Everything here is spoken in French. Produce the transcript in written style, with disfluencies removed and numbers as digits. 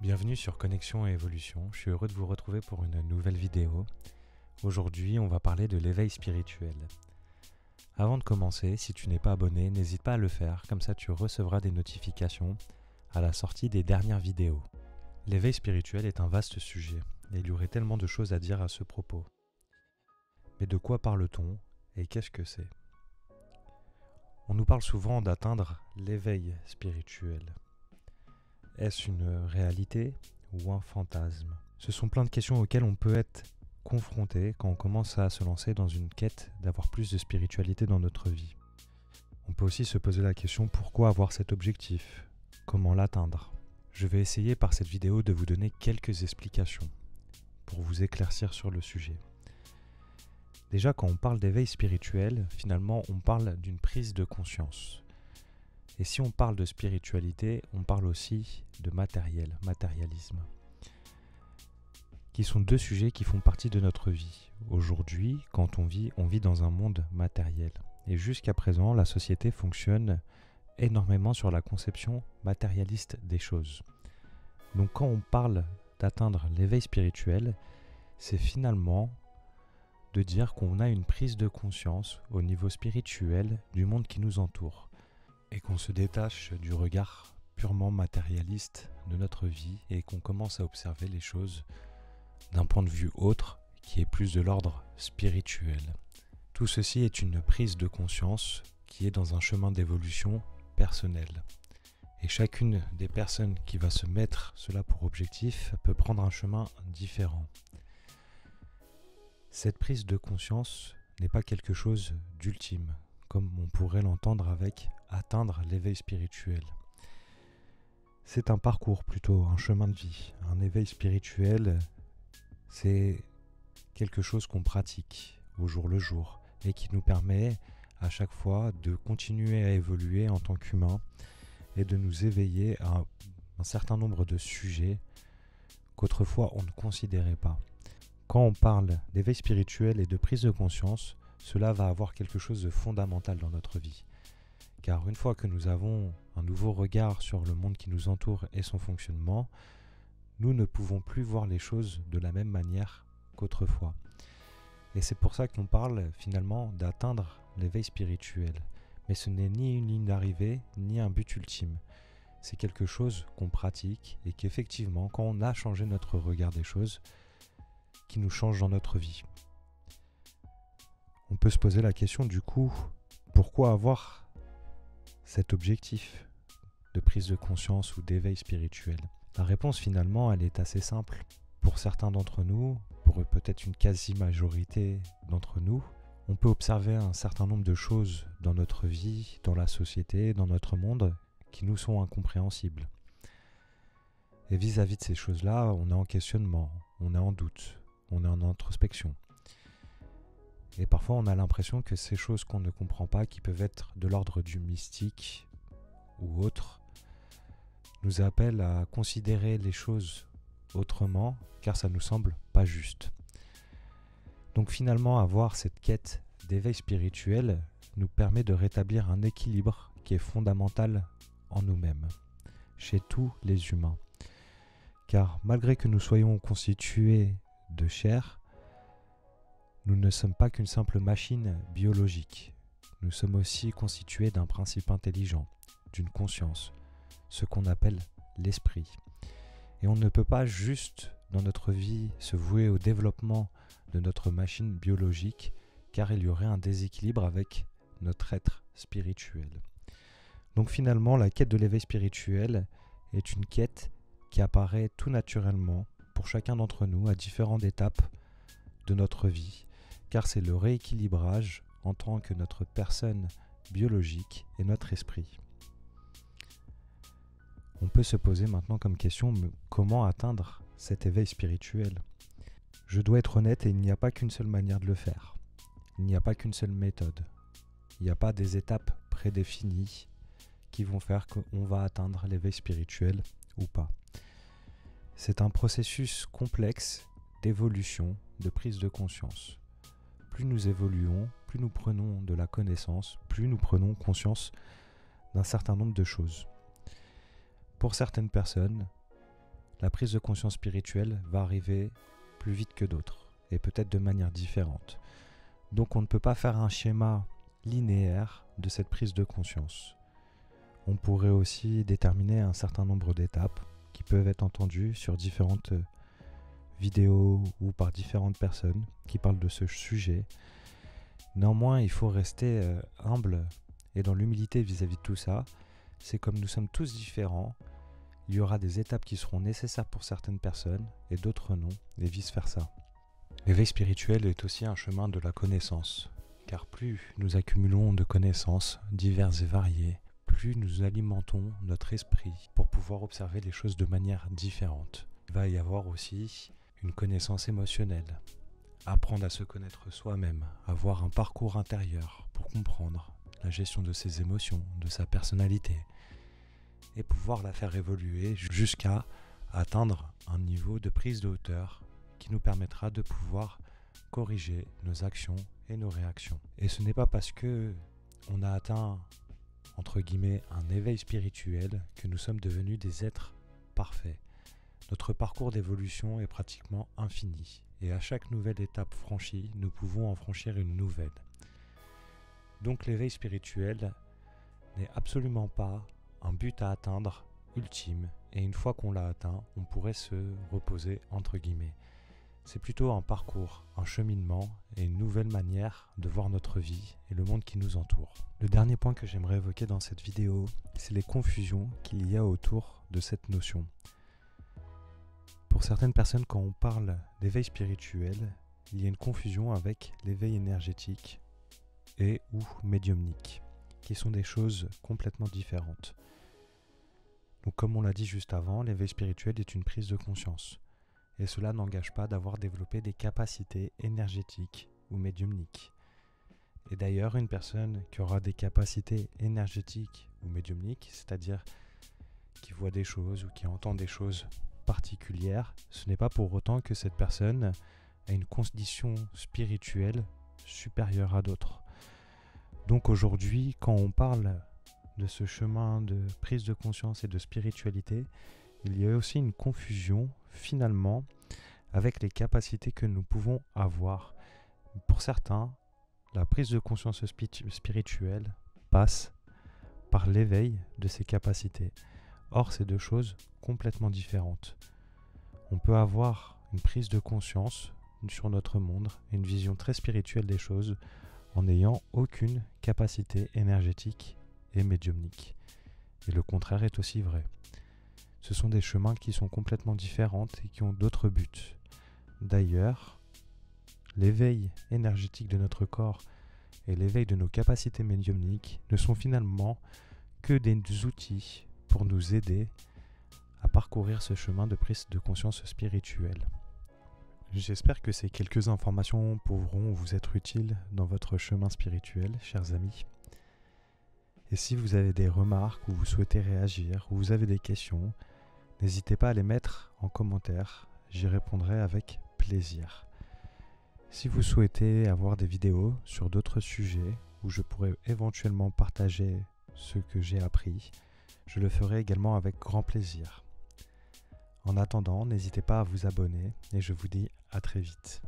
Bienvenue sur Connexion et Évolution, je suis heureux de vous retrouver pour une nouvelle vidéo. Aujourd'hui, on va parler de l'éveil spirituel. Avant de commencer, si tu n'es pas abonné, n'hésite pas à le faire, comme ça tu recevras des notifications à la sortie des dernières vidéos. L'éveil spirituel est un vaste sujet, et il y aurait tellement de choses à dire à ce propos. Mais de quoi parle-t-on et qu'est-ce que c'est ? On nous parle souvent d'atteindre l'éveil spirituel. Est-ce une réalité ou un fantasme ? Ce sont plein de questions auxquelles on peut être confronté quand on commence à se lancer dans une quête d'avoir plus de spiritualité dans notre vie. On peut aussi se poser la question pourquoi avoir cet objectif ? Comment l'atteindre ? Je vais essayer par cette vidéo de vous donner quelques explications pour vous éclaircir sur le sujet. Déjà, quand on parle d'éveil spirituel, finalement on parle d'une prise de conscience. Et si on parle de spiritualité, on parle aussi de matérialisme, qui sont deux sujets qui font partie de notre vie. Aujourd'hui, quand on vit dans un monde matériel. Et jusqu'à présent, la société fonctionne énormément sur la conception matérialiste des choses. Donc quand on parle d'atteindre l'éveil spirituel, c'est finalement de dire qu'on a une prise de conscience au niveau spirituel du monde qui nous entoure. Et qu'on se détache du regard purement matérialiste de notre vie et qu'on commence à observer les choses d'un point de vue autre qui est plus de l'ordre spirituel. Tout ceci est une prise de conscience qui est dans un chemin d'évolution personnelle. Et chacune des personnes qui va se mettre cela pour objectif peut prendre un chemin différent. Cette prise de conscience n'est pas quelque chose d'ultime, comme on pourrait l'entendre avec atteindre l'éveil spirituel. C'est un parcours plutôt, un chemin de vie. Un éveil spirituel, c'est quelque chose qu'on pratique au jour le jour et qui nous permet à chaque fois de continuer à évoluer en tant qu'humain et de nous éveiller à un certain nombre de sujets qu'autrefois on ne considérait pas. Quand on parle d'éveil spirituel et de prise de conscience, cela va avoir quelque chose de fondamental dans notre vie. Car une fois que nous avons un nouveau regard sur le monde qui nous entoure et son fonctionnement, nous ne pouvons plus voir les choses de la même manière qu'autrefois. Et c'est pour ça qu'on parle finalement d'atteindre l'éveil spirituel. Mais ce n'est ni une ligne d'arrivée, ni un but ultime. C'est quelque chose qu'on pratique et qu'effectivement, quand on a changé notre regard des choses, qui nous change dans notre vie. On peut se poser la question du coup, pourquoi avoir cet objectif de prise de conscience ou d'éveil spirituel ? La réponse finalement, elle est assez simple. Pour certains d'entre nous, pour peut-être une quasi-majorité d'entre nous, on peut observer un certain nombre de choses dans notre vie, dans la société, dans notre monde, qui nous sont incompréhensibles. Et vis-à-vis de ces choses-là, on est en questionnement, on est en doute, on est en introspection. Et parfois on a l'impression que ces choses qu'on ne comprend pas, qui peuvent être de l'ordre du mystique ou autre, nous appellent à considérer les choses autrement, car ça nous semble pas juste. Donc finalement, avoir cette quête d'éveil spirituel nous permet de rétablir un équilibre qui est fondamental en nous-mêmes, chez tous les humains. Car malgré que nous soyons constitués de chair, nous ne sommes pas qu'une simple machine biologique. Nous sommes aussi constitués d'un principe intelligent, d'une conscience, ce qu'on appelle l'esprit. Et on ne peut pas juste, dans notre vie, se vouer au développement de notre machine biologique, car il y aurait un déséquilibre avec notre être spirituel. Donc finalement, la quête de l'éveil spirituel est une quête qui apparaît tout naturellement pour chacun d'entre nous à différentes étapes de notre vie, car c'est le rééquilibrage en tant que notre personne biologique et notre esprit. On peut se poser maintenant comme question, comment atteindre cet éveil spirituel ? Je dois être honnête et il n'y a pas qu'une seule manière de le faire. Il n'y a pas qu'une seule méthode. Il n'y a pas des étapes prédéfinies qui vont faire qu'on va atteindre l'éveil spirituel ou pas. C'est un processus complexe d'évolution, de prise de conscience. Plus nous évoluons, plus nous prenons de la connaissance, plus nous prenons conscience d'un certain nombre de choses. Pour certaines personnes, la prise de conscience spirituelle va arriver plus vite que d'autres, et peut-être de manière différente. Donc on ne peut pas faire un schéma linéaire de cette prise de conscience. On pourrait aussi déterminer un certain nombre d'étapes qui peuvent être entendues sur différentes vidéos ou par différentes personnes qui parlent de ce sujet. Néanmoins, il faut rester humble et dans l'humilité vis-à-vis de tout ça. C'est comme nous sommes tous différents, il y aura des étapes qui seront nécessaires pour certaines personnes et d'autres non, et vice-versa. L'éveil spirituel est aussi un chemin de la connaissance, car plus nous accumulons de connaissances diverses et variées, plus nous alimentons notre esprit pour pouvoir observer les choses de manière différente. Il va y avoir aussi une connaissance émotionnelle, apprendre à se connaître soi-même, avoir un parcours intérieur pour comprendre la gestion de ses émotions, de sa personnalité, et pouvoir la faire évoluer jusqu'à atteindre un niveau de prise de hauteur qui nous permettra de pouvoir corriger nos actions et nos réactions. Et ce n'est pas parce que on a atteint, entre guillemets, un éveil spirituel que nous sommes devenus des êtres parfaits. Notre parcours d'évolution est pratiquement infini, et à chaque nouvelle étape franchie, nous pouvons en franchir une nouvelle. Donc l'éveil spirituel n'est absolument pas un but à atteindre ultime, et une fois qu'on l'a atteint, on pourrait se reposer entre guillemets. C'est plutôt un parcours, un cheminement et une nouvelle manière de voir notre vie et le monde qui nous entoure. Le dernier point que j'aimerais évoquer dans cette vidéo, c'est les confusions qu'il y a autour de cette notion. Pour certaines personnes, quand on parle d'éveil spirituel, il y a une confusion avec l'éveil énergétique et ou médiumnique, qui sont des choses complètement différentes. Donc comme on l'a dit juste avant, l'éveil spirituel est une prise de conscience. Et cela n'engage pas d'avoir développé des capacités énergétiques ou médiumniques. Et d'ailleurs, une personne qui aura des capacités énergétiques ou médiumniques, c'est-à-dire qui voit des choses ou qui entend des choses particulières, ce n'est pas pour autant que cette personne a une condition spirituelle supérieure à d'autres. Donc aujourd'hui, quand on parle de ce chemin de prise de conscience et de spiritualité, il y a aussi une confusion finalement avec les capacités que nous pouvons avoir. Pour certains, la prise de conscience spirituelle passe par l'éveil de ces capacités. Or, c'est deux choses complètement différentes. On peut avoir une prise de conscience sur notre monde et une vision très spirituelle des choses en n'ayant aucune capacité énergétique et médiumnique. Et le contraire est aussi vrai. Ce sont des chemins qui sont complètement différents et qui ont d'autres buts. D'ailleurs, l'éveil énergétique de notre corps et l'éveil de nos capacités médiumniques ne sont finalement que des outils pour nous aider à parcourir ce chemin de prise de conscience spirituelle. J'espère que ces quelques informations pourront vous être utiles dans votre chemin spirituel, chers amis. Et si vous avez des remarques ou vous souhaitez réagir ou vous avez des questions, n'hésitez pas à les mettre en commentaire, j'y répondrai avec plaisir. Si vous souhaitez avoir des vidéos sur d'autres sujets où je pourrais éventuellement partager ce que j'ai appris, je le ferai également avec grand plaisir. En attendant, n'hésitez pas à vous abonner et je vous dis à très vite.